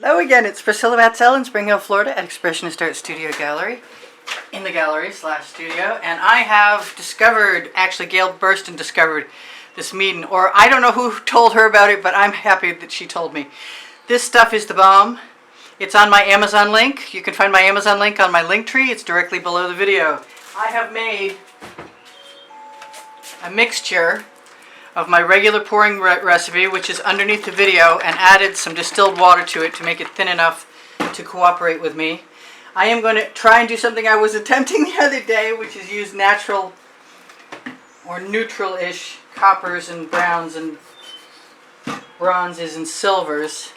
Hello again, it's Priscilla Batzell in Spring Hill, Florida at Expressionist Art Studio Gallery, in the gallery / studio, and I have discovered, actually Gail Burston discovered this Meeden, or I don't know who told her about it, but I'm happy that she told me. This stuff is the bomb. It's on my Amazon link. You can find my Amazon link on my link tree. It's directly below the video. I have made a mixture of my regular pouring recipe, which is underneath the video, and added some distilled water to it to make it thin enough to cooperate with me. I am going to try and do something I was attempting the other day, which is use natural or neutral-ish coppers and browns and bronzes and silvers.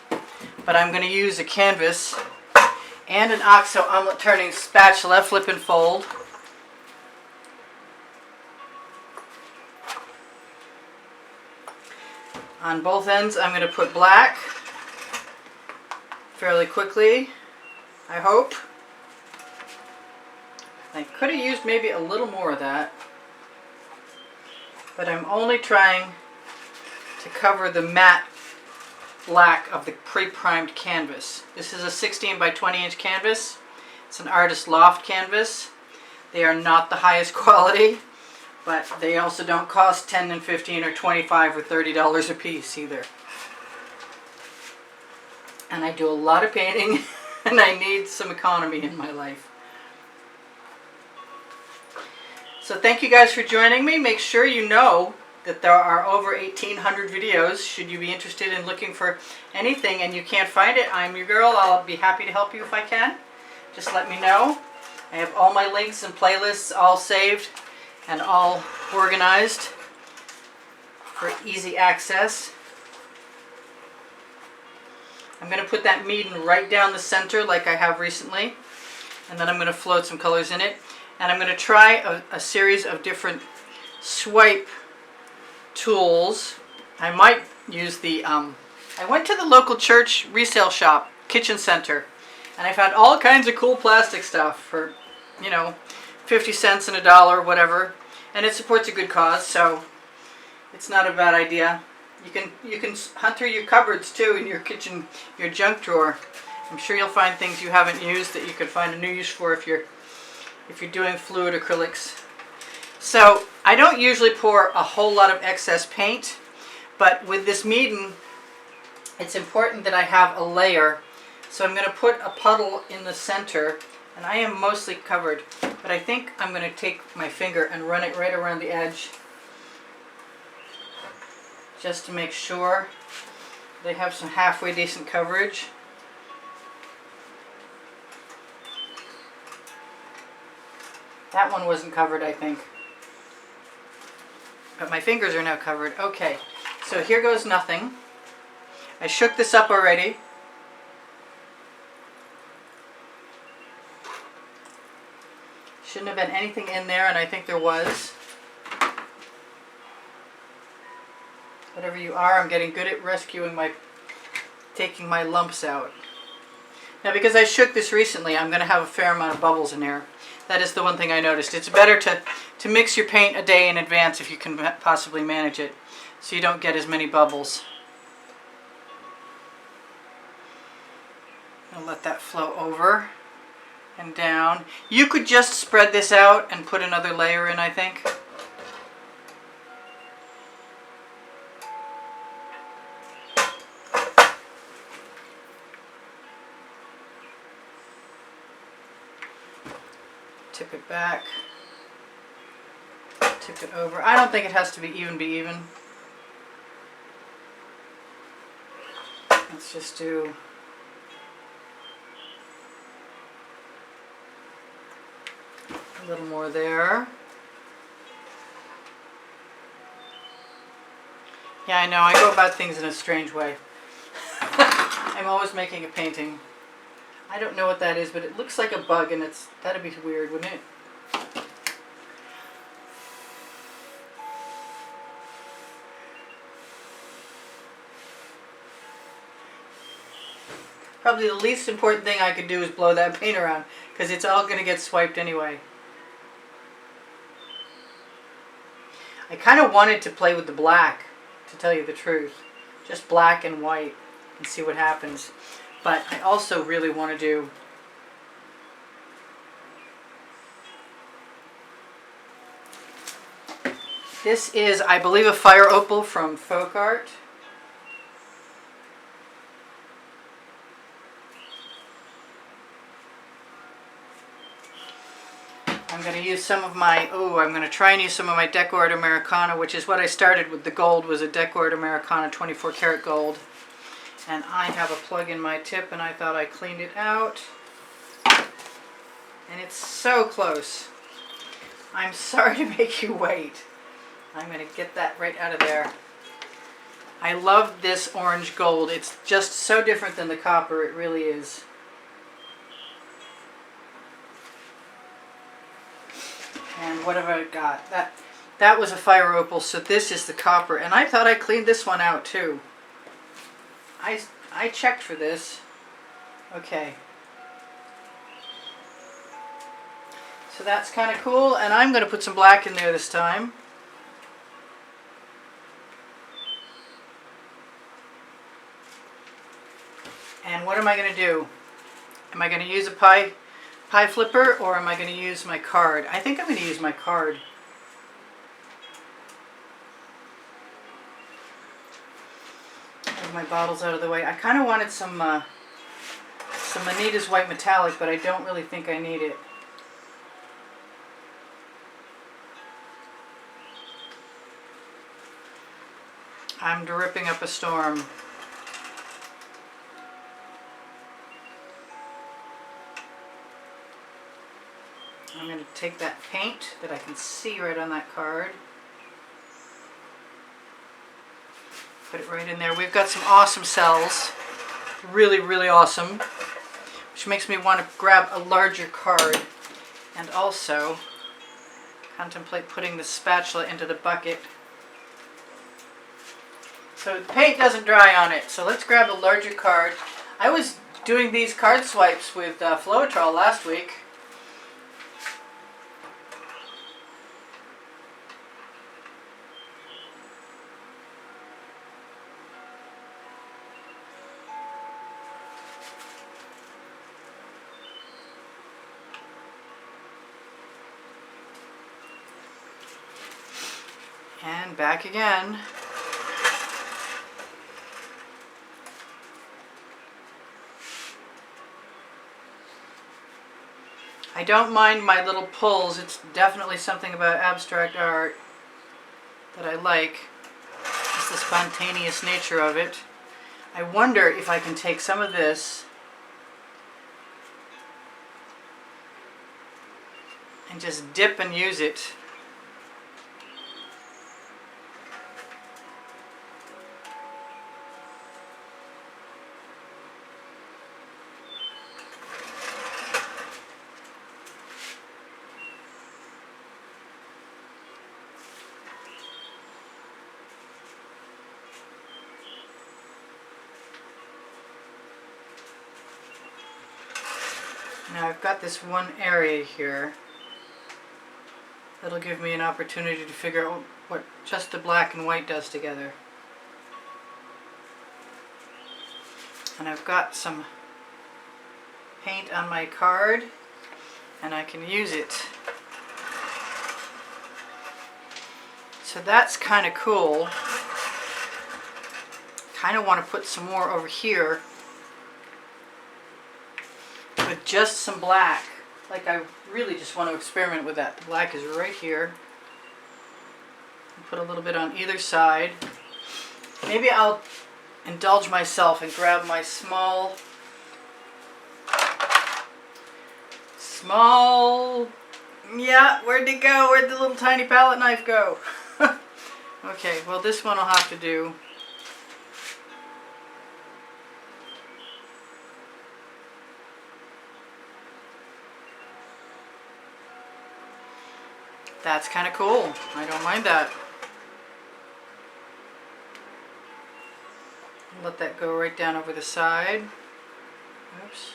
But I'm going to use a canvas and an OXO omelet turning spatula, flip and fold. On both ends, I'm going to put black fairly quickly, I hope. I could have used maybe a little more of that, but I'm only trying to cover the matte black of the pre-primed canvas. This is a 16 by 20 inch canvas. It's an artist loft canvas. They are not the highest quality, but they also don't cost $10 and $15 or $25 or $30 a piece either. And I do a lot of painting and I need some economy in my life. So thank you guys for joining me. Make sure you know that there are over 1,800 videos should you be interested in looking for anything and you can't find it. I'm your girl. I'll be happy to help you if I can. Just let me know. I have all my links and playlists all saved and all organized for easy access. I'm going to put that Meeden right down the center like I have recently, and then I'm going to float some colors in it, and I'm going to try a series of different swipe tools. I might use the I went to the local church resale shop, kitchen center, and I found all kinds of cool plastic stuff for, you know, 50 cents and $1, whatever, and it supports a good cause, so it's not a bad idea. You can hunt through your cupboards too, in your kitchen, your junk drawer. I'm sure you'll find things you haven't used that you could find a new use for if you're doing fluid acrylics. So I don't usually pour a whole lot of excess paint, but with this Meeden, it's important that I have a layer. So I'm going to put a puddle in the center. And I am mostly covered, but I think I'm going to take my finger and run it right around the edge just to make sure they have some halfway decent coverage. That one wasn't covered, I think, but my fingers are now covered. Okay, so here goes nothing. I shook this up already. Shouldn't have been anything in there, and I think there was. Whatever you are, I'm getting good at rescuing taking my lumps out. Now, because I shook this recently, I'm going to have a fair amount of bubbles in there. That is the one thing I noticed. It's better to mix your paint a day in advance if you can possibly manage it, so you don't get as many bubbles. I'll let that flow over and down. You could just spread this out and put another layer in, I think. Tip it back. Tip it over. I don't think it has to be even. Let's just do a little more there. Yeah, I know, I go about things in a strange way. I'm always making a painting. I don't know what that is, but it looks like a bug, and that'd be weird, wouldn't it? Probably the least important thing I could do is blow that paint around, because it's all going to get swiped anyway. I kind of wanted to play with the black, to tell you the truth. Just black and white and see what happens. But I also really want to do this is, I believe, a fire opal from Folk Art. I'm going to use some of my, I'm going to try and use some of my Deco Art Americana, which is what I started with. The gold was a Deco Art Americana 24 karat gold. And I have a plug in my tip, and I thought I cleaned it out. And it's so close. I'm sorry to make you wait. I'm going to get that right out of there. I love this orange gold. It's just so different than the copper. It really is. And what have I got? That was a fire opal, so this is the copper. And I thought I cleaned this one out too. I checked for this. Okay. So that's kind of cool. And I'm going to put some black in there this time. And what am I going to do? Am I going to use a pie flipper, or am I going to use my card? I think I'm going to use my card. Move my bottles out of the way. I kind of wanted some Anita's white metallic, but I don't really think I need it. I'm dripping up a storm. I'm going to take that paint that I can see right on that card, put it right in there. We've got some awesome cells, really, really awesome, which makes me want to grab a larger card and also contemplate putting the spatula into the bucket. So the paint doesn't dry on it, so let's grab a larger card. I was doing these card swipes with Floetrol last week. And back again. I don't mind my little pulls. It's definitely something about abstract art that I like. It's the spontaneous nature of it. I wonder if I can take some of this and just dip and use it. Now I've got this one area here that'll give me an opportunity to figure out what just the black and white does together. And I've got some paint on my card and I can use it. So that's kind of cool. Kind of want to put some more over here with just some black. Like, I really just want to experiment with that. The black is right here. Put a little bit on either side. Maybe I'll indulge myself and grab my small, yeah, where'd it go? Where'd the little tiny palette knife go? Okay, well this one I'll have to do. That's kind of cool. I don't mind that. Let that go right down over the side. Oops.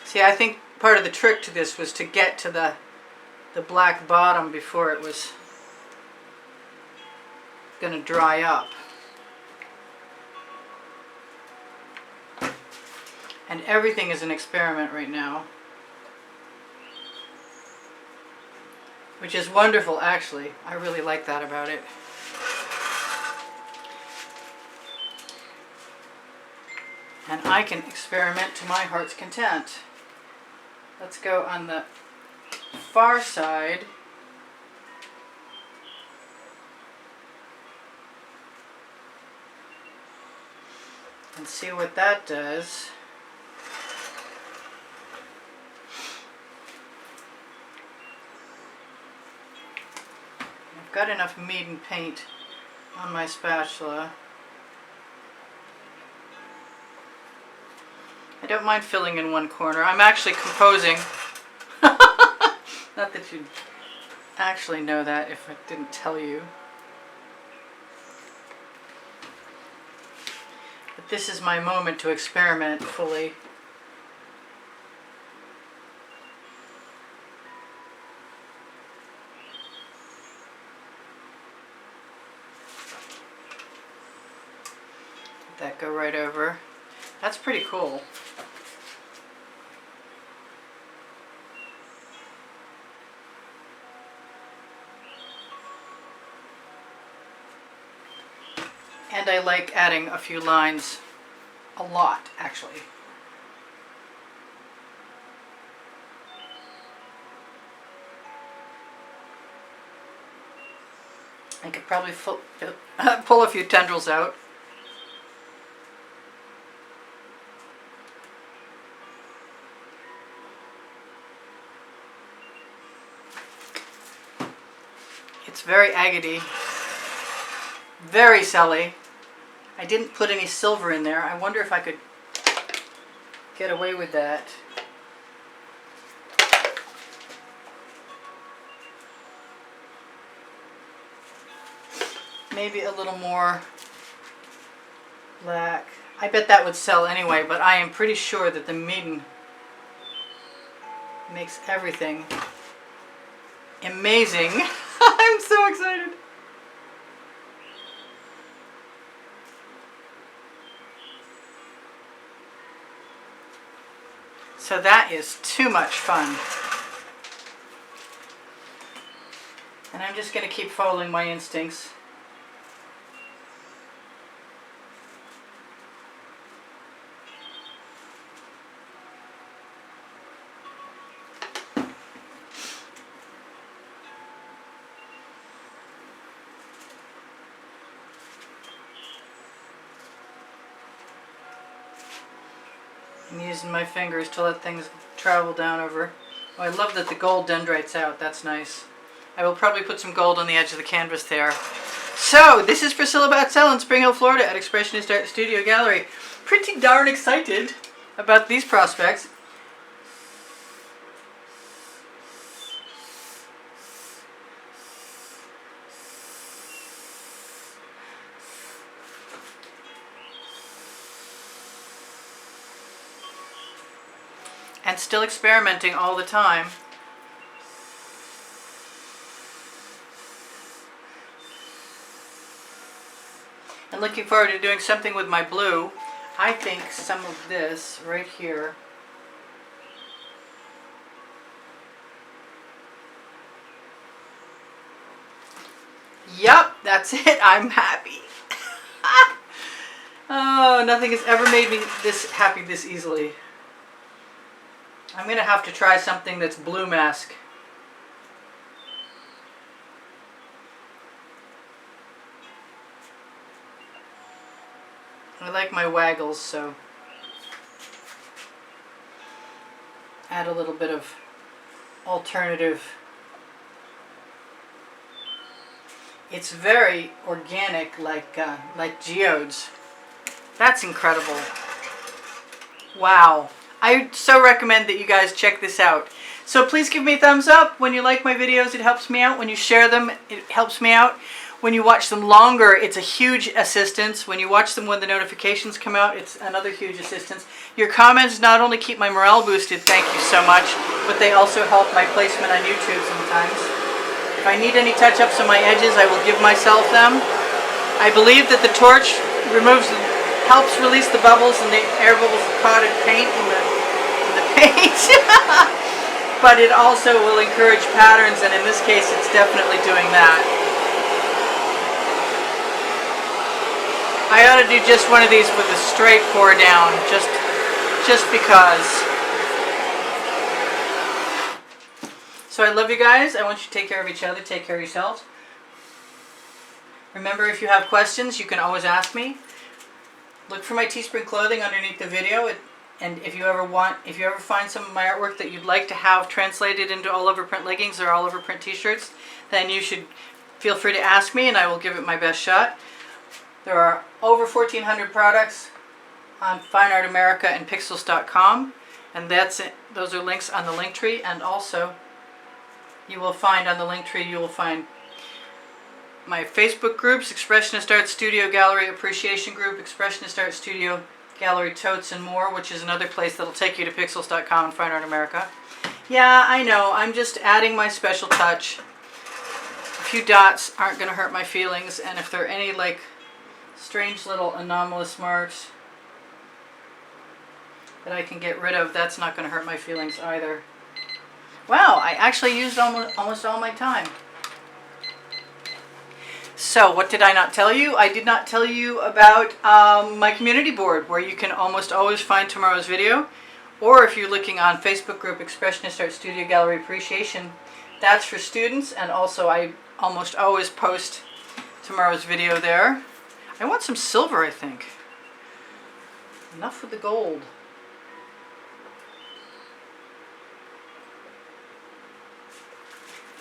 See, I think part of the trick to this was to get to the the black bottom before it was going to dry up. And everything is an experiment right now, which is wonderful, actually. I really like that about it. And I can experiment to my heart's content. Let's go on the far side. And see what that does. I've got enough Mead paint on my spatula. I don't mind filling in one corner. I'm actually composing. Not that you'd actually know that if I didn't tell you. But this is my moment to experiment fully. Let that go right over. That's pretty cool. And I like adding a few lines, a lot actually. I could probably pull a few tendrils out. It's very agate-y, very celly. I didn't put any silver in there. I wonder if I could get away with that. Maybe a little more black. I bet that would sell anyway, but I am pretty sure that the Mead makes everything amazing. I'm so excited. So that is too much fun. And I'm just going to keep following my instincts. I'm using my fingers to let things travel down over. Oh, I love that the gold dendrites out. That's nice. I will probably put some gold on the edge of the canvas there. So, this is Priscilla Batzell in Spring Hill, Florida at Expressionist Art Studio Gallery. Pretty darn excited about these prospects. And still experimenting all the time. And looking forward to doing something with my blue. I think some of this right here . Yup, that's it. I'm happy. Oh, nothing has ever made me this happy this easily. I'm going to have to try something that's blue mask. I like my waggles, so add a little bit of alternative. It's very organic, like geodes. That's incredible. Wow. I so recommend that you guys check this out. So please give me a thumbs up when you like my videos. It helps me out. When you share them, it helps me out. When you watch them longer, it's a huge assistance. When you watch them when the notifications come out, it's another huge assistance. Your comments not only keep my morale boosted, thank you so much, but they also help my placement on YouTube sometimes. If I need any touch-ups on my edges, I will give myself them. I believe that the torch helps release the bubbles and the air bubbles caught in paint in the paint. But it also will encourage patterns, and in this case, it's definitely doing that. I ought to do just one of these with a straight pour down, just because. So I love you guys. I want you to take care of each other, take care of yourselves. Remember, if you have questions, you can always ask me. Look for my Teespring clothing underneath the video, and if you ever find some of my artwork that you'd like to have translated into all-over print leggings or all-over print t-shirts, then you should feel free to ask me, and I will give it my best shot. There are over 1,400 products on Fine Art America and Pixels.com, and that's it. Those are links on the link tree, and also you will find on the link tree, you will find my Facebook groups, Expressionist Art Studio Gallery Appreciation Group, Expressionist Art Studio Gallery Totes and More, which is another place that'll take you to Pixels.com and Fine Art America. Yeah, I know, I'm just adding my special touch. A few dots aren't going to hurt my feelings, and if there are any like strange little anomalous marks that I can get rid of, that's not going to hurt my feelings either. Wow, I actually used almost all my time. So what did I not tell you? I did not tell you about my community board, where you can almost always find tomorrow's video, or if you're looking on Facebook group Expressionist Art Studio Gallery Appreciation, that's for students, and also I almost always post tomorrow's video there. I want some silver, I think. Enough with the gold.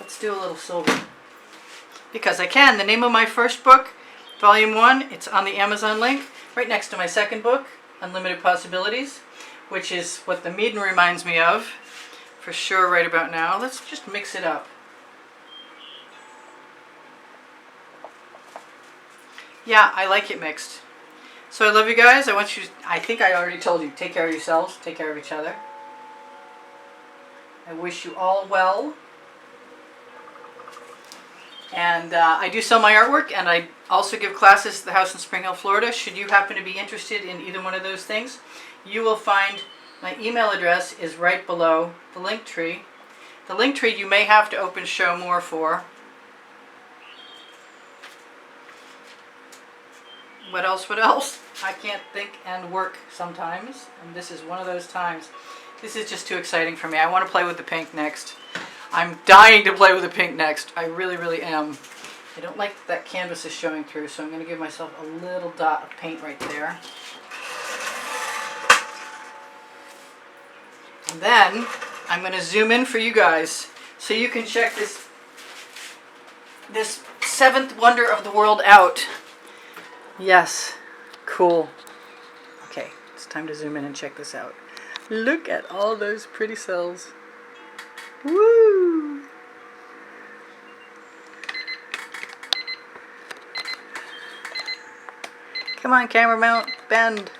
Let's do a little silver. Because I can. The name of my first book, Volume 1, it's on the Amazon link, right next to my second book, Unlimited Possibilities, which is what the Meaden reminds me of, for sure right about now. Let's just mix it up. Yeah, I like it mixed. So I love you guys. I think I already told you, take care of yourselves, take care of each other. I wish you all well. And I do sell my artwork, and I also give classes at the house in Spring Hill, Florida. Should you happen to be interested in either one of those things, you will find my email address is right below the link tree. The link tree you may have to open Show More for. What else? What else? I can't think and work sometimes, and this is one of those times. This is just too exciting for me. I want to play with the pink next. I'm dying to play with the pink next. I really, really am. I don't like that canvas is showing through, so I'm going to give myself a little dot of paint right there. And then I'm going to zoom in for you guys so you can check this seventh wonder of the world out. Yes, cool. Okay, it's time to zoom in and check this out. Look at all those pretty cells. Woo! Come on, camera mount, bend.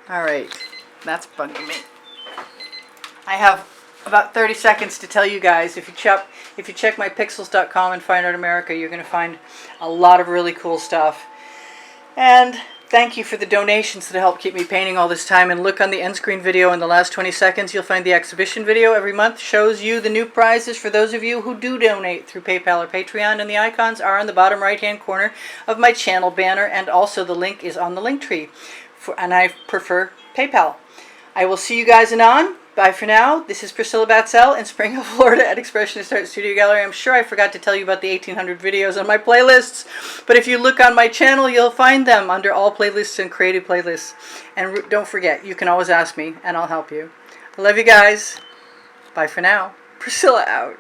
Alright, that's bugging me. I have about 30 seconds to tell you guys, if you check my Pixels.com and Fine Art America, you're going to find a lot of really cool stuff. And thank you for the donations that help keep me painting all this time. And look on the end screen video in the last 20 seconds. You'll find the exhibition video every month. Shows you the new prizes for those of you who do donate through PayPal or Patreon. And the icons are on the bottom right-hand corner of my channel banner. And also the link is on the link tree. And I prefer PayPal. I will see you guys anon. Bye for now. This is Priscilla Batzell in Spring Hill, Florida at Expressionist Art Studio Gallery. I'm sure I forgot to tell you about the 1,800 videos on my playlists, but if you look on my channel, you'll find them under all playlists and created playlists. And don't forget, you can always ask me, and I'll help you. I love you guys. Bye for now. Priscilla out.